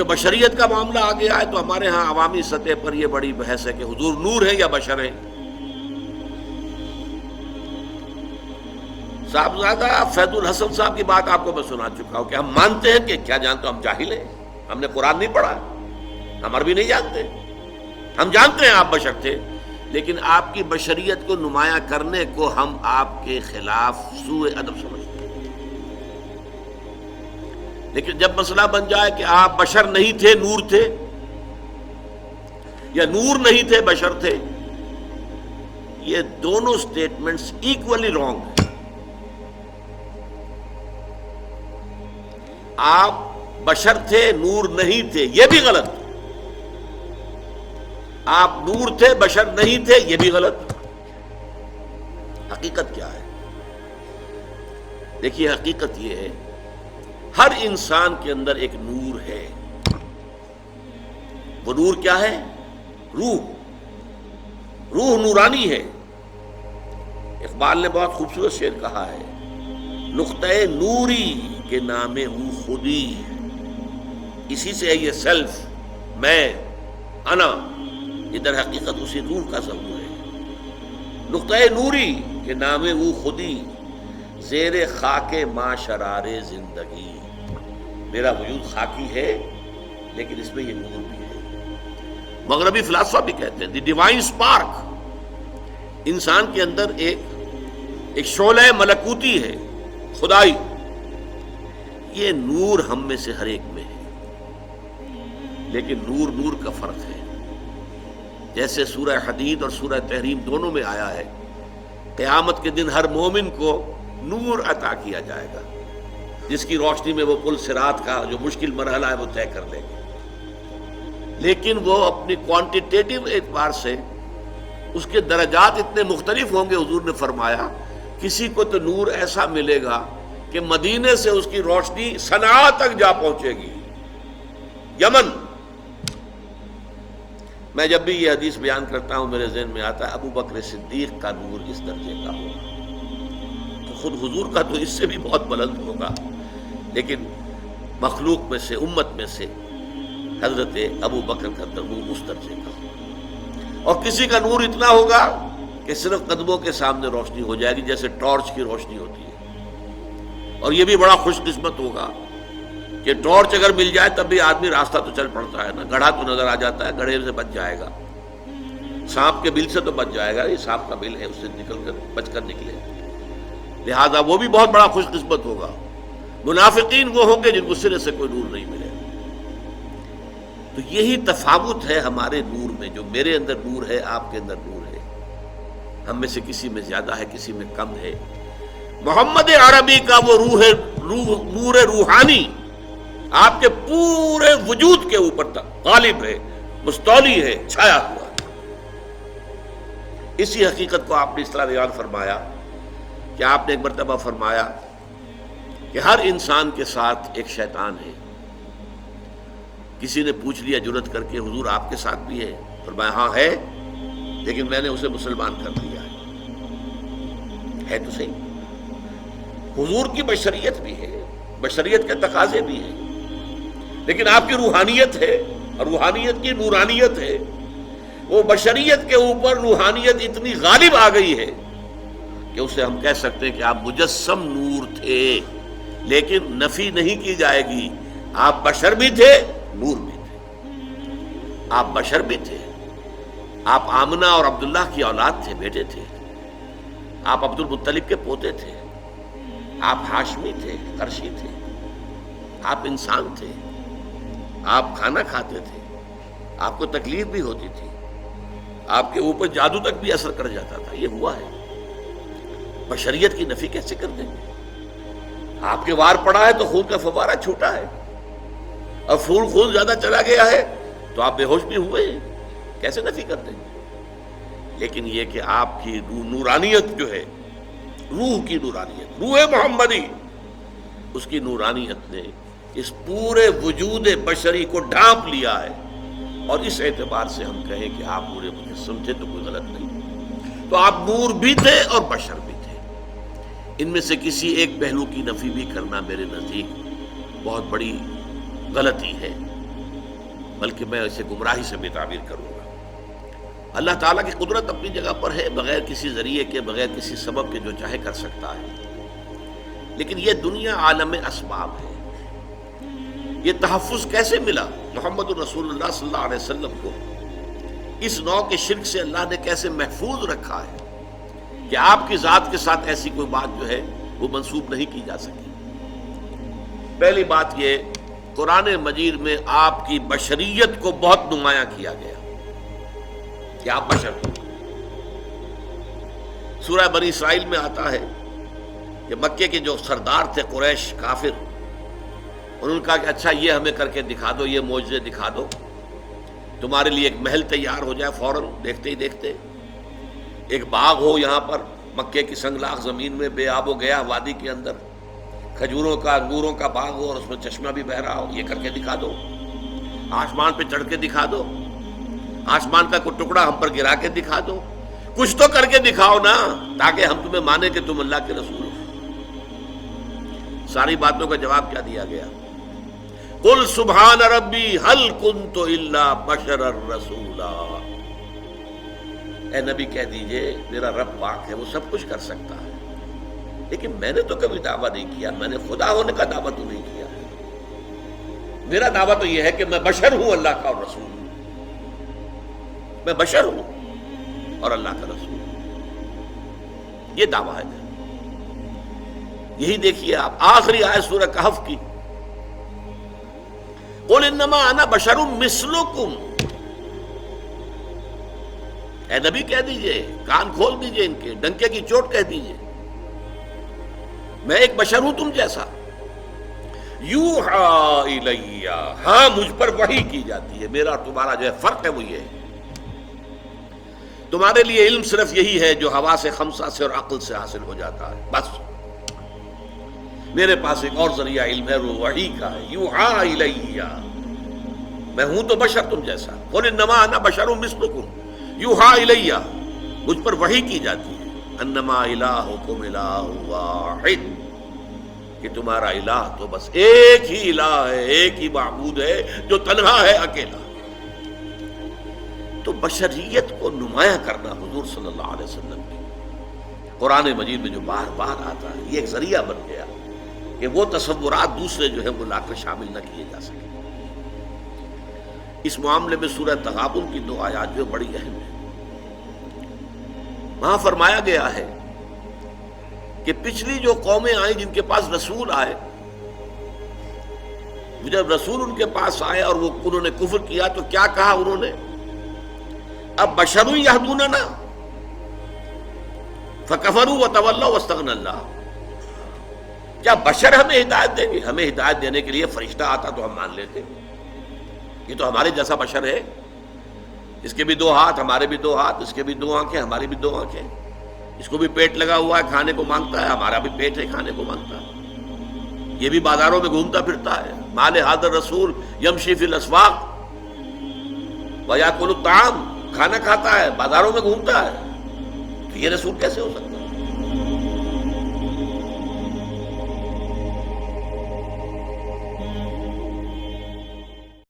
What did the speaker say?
بشریت کا معاملہ آگے آئے تو ہمارے ہاں عوامی سطح پر یہ بڑی بحث ہے کہ حضور نور ہے یا بشر ہے. صاحبزادہ فیض الحسن صاحب کی بات آپ کو میں سنا چکا ہوں کہ ہم مانتے ہیں کہ کیا جانتے ہم جاہل ہیں, ہم نے قرآن نہیں پڑھا, ہم عربی نہیں جانتے, ہم جانتے ہیں آپ بشر تھے, لیکن آپ کی بشریت کو نمایاں کرنے کو ہم آپ کے خلاف سوء ادب سمجھتے ہیں. لیکن جب مسئلہ بن جائے کہ آپ بشر نہیں تھے نور تھے, یا نور نہیں تھے بشر تھے, یہ دونوں سٹیٹمنٹس ایکولی رانگ ہیں. آپ بشر تھے نور نہیں تھے یہ بھی غلط, آپ نور تھے بشر نہیں تھے یہ بھی غلط. حقیقت کیا ہے؟ دیکھیے حقیقت یہ ہے ہر انسان کے اندر ایک نور ہے. وہ نور کیا ہے؟ روح. روح نورانی ہے. اقبال نے بہت خوبصورت شعر کہا ہے, نقطۂ نوری کے نام او خودی, اسی سے ہے یہ سیلف, میں, انا. ادھر حقیقت اسی روح کا ظہور ہے. نقطۂ نوری کے نام او خودی, زیر خاک ما شرار زندگی. میرا وجود خاکی ہے لیکن اس میں یہ نور بھی ہے. مغربی فلاسفہ بھی کہتے ہیں دی ڈیوائن اسپارک, انسان کے اندر ایک شعلہ ملکوتی ہے, خدائی. یہ نور ہم میں سے ہر ایک میں ہے, لیکن نور نور کا فرق ہے. جیسے سورہ حدید اور سورہ تحریم دونوں میں آیا ہے, قیامت کے دن ہر مومن کو نور عطا کیا جائے گا, جس کی روشنی میں وہ پل صراط کا جو مشکل مرحلہ ہے وہ طے کر لیں گے. لیکن وہ اپنی کوانٹیٹیو اعتبار سے اس کے درجات اتنے مختلف ہوں گے. حضور نے فرمایا کسی کو تو نور ایسا ملے گا کہ مدینے سے اس کی روشنی صنعاء تک جا پہنچے گی, یمن. میں جب بھی یہ حدیث بیان کرتا ہوں میرے ذہن میں آتا ہے ابو بکر صدیق کا نور اس درجے کا ہوگا, تو خود حضور کا تو اس سے بھی بہت بلند ہوگا, لیکن مخلوق میں سے, امت میں سے حضرت ابو بکر کا نور اس درجے کا ہوگا. اور کسی کا نور اتنا ہوگا کہ صرف قدموں کے سامنے روشنی ہو جائے گی, جیسے ٹارچ کی روشنی ہوتی ہے. اور یہ بھی بڑا خوش قسمت ہوگا کہ ٹارچ اگر مل جائے تب بھی آدمی راستہ تو چل پڑتا ہے نا, گڑھا تو نظر آ جاتا ہے, گڑھے سے بچ جائے گا, سانپ کے بل سے تو بچ جائے گا, یہ سانپ کا بل ہے اس سے نکل کر بچ کر نکلے. لہذا وہ بھی بہت بڑا خوش قسمت ہوگا. منافقین وہ ہوں گے جن کو سرے سے کوئی نور نہیں ملے. تو یہی تفاوت ہے ہمارے نور میں, جو میرے اندر نور ہے آپ کے اندر نور ہے, ہم میں سے کسی میں زیادہ ہے کسی میں کم ہے. محمد عربی کا وہ نور روحانی آپ کے پورے وجود کے اوپر غالب ہے, مستولی ہے, چھایا ہوا ہے. اسی حقیقت کو آپ نے اس طرح بیان فرمایا کہ آپ نے ایک مرتبہ فرمایا کہ ہر انسان کے ساتھ ایک شیطان ہے. کسی نے پوچھ لیا جرت کر کے حضور آپ کے ساتھ بھی ہے؟ فرمایا ہاں ہے, لیکن میں نے اسے مسلمان کر دیا ہے تو صحیح. حضور کی بشریت بھی ہے, بشریت کے تقاضے بھی ہیں, لیکن آپ کی روحانیت ہے, اور روحانیت کی نورانیت ہے. وہ بشریت کے اوپر روحانیت اتنی غالب آ گئی ہے کہ اسے ہم کہہ سکتے ہیں کہ آپ مجسم نور تھے, لیکن نفی نہیں کی جائے گی, آپ بشر بھی تھے نور بھی تھے. آپ بشر بھی تھے, آپ آمنہ اور عبداللہ کی اولاد تھے, بیٹے تھے. آپ عبد المطلب کے پوتے تھے, آپ ہاشمی تھے, قرشی تھے. آپ انسان تھے, آپ کھانا کھاتے تھے, آپ کو تکلیف بھی ہوتی تھی, آپ کے اوپر جادو تک بھی اثر کر جاتا تھا. یہ ہوا ہے. بشریت کی نفی کیسے کر دیں گے؟ آپ کے وار پڑا ہے تو خون کا فوارہ چھوٹا ہے, اور خون زیادہ چلا گیا ہے تو آپ بے ہوش بھی ہوئے ہیں, کیسے نفی کر دیں گے؟ لیکن یہ کہ آپ کی نورانیت جو ہے, روح کی نورانیت, روح محمدی, اس کی نورانیت نے اس پورے وجود بشری کو ڈھانپ لیا ہے. اور اس اعتبار سے ہم کہیں کہ آپ پورے مجسم تھے تو کوئی غلط نہیں. تو آپ نور بھی تھے اور بشر بھی تھے. ان میں سے کسی ایک پہلو کی نفی بھی کرنا میرے نزدیک بہت بڑی غلطی ہے. بلکہ میں اسے گمراہی سے بھی تعبیر کروں گا۔ اللہ تعالیٰ کی قدرت اپنی جگہ پر ہے، بغیر کسی ذریعے کے، بغیر کسی سبب کے جو چاہے کر سکتا ہے، لیکن یہ دنیا عالم اسباب ہے۔ یہ تحفظ کیسے ملا محمد الرسول اللہ صلی اللہ علیہ وسلم کو؟ اس نوع کے شرک سے اللہ نے کیسے محفوظ رکھا ہے کہ آپ کی ذات کے ساتھ ایسی کوئی بات جو ہے وہ منسوب نہیں کی جا سکی؟ پہلی بات یہ، قرآن مجید میں آپ کی بشریت کو بہت نمایاں کیا گیا کہ آپ بشر ہیں۔ سورہ بنی اسرائیل میں آتا ہے کہ مکے کے جو سردار تھے قریش کافر، انہوں نے کہا کہ اچھا یہ ہمیں کر کے دکھا دو، یہ معجزے دکھا دو، تمہارے لیے ایک محل تیار ہو جائے فوراً دیکھتے ہی دیکھتے، ایک باغ ہو یہاں پر مکے کی سنگلاخ زمین میں بے آب و گیا وادی کے اندر، کھجوروں کا انگوروں کا باغ ہو اور اس میں چشمہ بھی بہہ رہا ہو، یہ کر کے دکھا دو، آسمان پہ چڑھ کے دکھا دو، آسمان کا کوئی ٹکڑا ہم پر گرا کے دکھا دو، کچھ تو کر کے دکھاؤ نا تاکہ ہم تمہیں مانیں کہ تم اللہ کے رسول ہو۔ ساری باتوں کا جواب کیا دیا گیا؟ قل سبحان ربی هل کنت الا بشرا رسولا، اے نبی کہہ دیجئے میرا رب پاک ہے، وہ سب کچھ کر سکتا ہے، لیکن میں نے تو کبھی دعویٰ نہیں کیا، میں نے خدا ہونے کا دعویٰ تو نہیں کیا، میرا دعویٰ تو یہ ہے کہ میں بشر ہوں اللہ کا اور رسول ہوں، میں بشر ہوں اور اللہ کا رسول ہوں، یہ دعویٰ ہے۔ یہی دیکھیے آپ آخری آیت سورہ کہف کی، قل انما انا بشر مثلکم، اے نبی کہہ دیجئے، کان کھول دیجئے ان کے، ڈنکے کی چوٹ کہہ دیجئے، میں ایک بشر ہوں تم جیسا، یوحی الی، ہاں مجھ پر وحی کی جاتی ہے، میرا اور تمہارا جو ہے فرق ہے وہ یہ ہے، تمہارے لیے علم صرف یہی ہے جو حواس خمسہ سے اور عقل سے حاصل ہو جاتا ہے، بس میرے پاس ایک اور ذریعہ علم ہے، وہ وحی کا ہے، یوحی الی، میں ہوں تو بشر تم جیسا، قل انما انا بشر مثلکم یوحی الی، مجھ پر وحی کی جاتی ہے، انما الہکم الہ واحد، کہ تمہارا الہ تو بس ایک ہی الہ ہے، ایک ہی معبود ہے جو تنہا ہے، اکیلا۔ تو بشریت کو نمایاں کرنا حضور صلی اللہ علیہ وسلم کی قرآن مجید میں جو بار بار آتا ہے، یہ ایک ذریعہ بن گیا کہ وہ تصورات دوسرے جو ہے وہ لا کر شامل نہ کیے جا سکے۔ اس معاملے میں سورہ تغابن کی 2 آیات جو بڑی اہم ہے، وہاں فرمایا گیا ہے کہ پچھلی جو قومیں آئیں جن کے پاس رسول آئے، جب رسول ان کے پاس آئے اور وہ انہوں نے کفر کیا تو کیا کہا انہوں نے؟ اب بشر یہدوننا فکفروا وتولوا واستغنى اللہ، کیا بشر ہمیں ہدایت دیں گے؟ ہمیں ہدایت دینے کے لیے فرشتہ آتا تو ہم مان لیتے، یہ تو ہمارے جیسا بشر ہے، اس کے بھی 2 ہاتھ ہمارے بھی 2 ہاتھ، اس کے بھی 2 آنکھیں ہماری بھی 2 آنکھیں، اس کو بھی پیٹ لگا ہوا ہے کھانے کو مانگتا ہے، ہمارا بھی پیٹ ہے کھانے کو مانگتا ہے، یہ بھی بازاروں میں گھومتا پھرتا ہے، مال ھذا الرسول یمشی فی الاسواق ویاکل الطعام، کھانا کھاتا ہے بازاروں میں گھومتا ہے، تو یہ رسول کیسے ہو سکتا ہے؟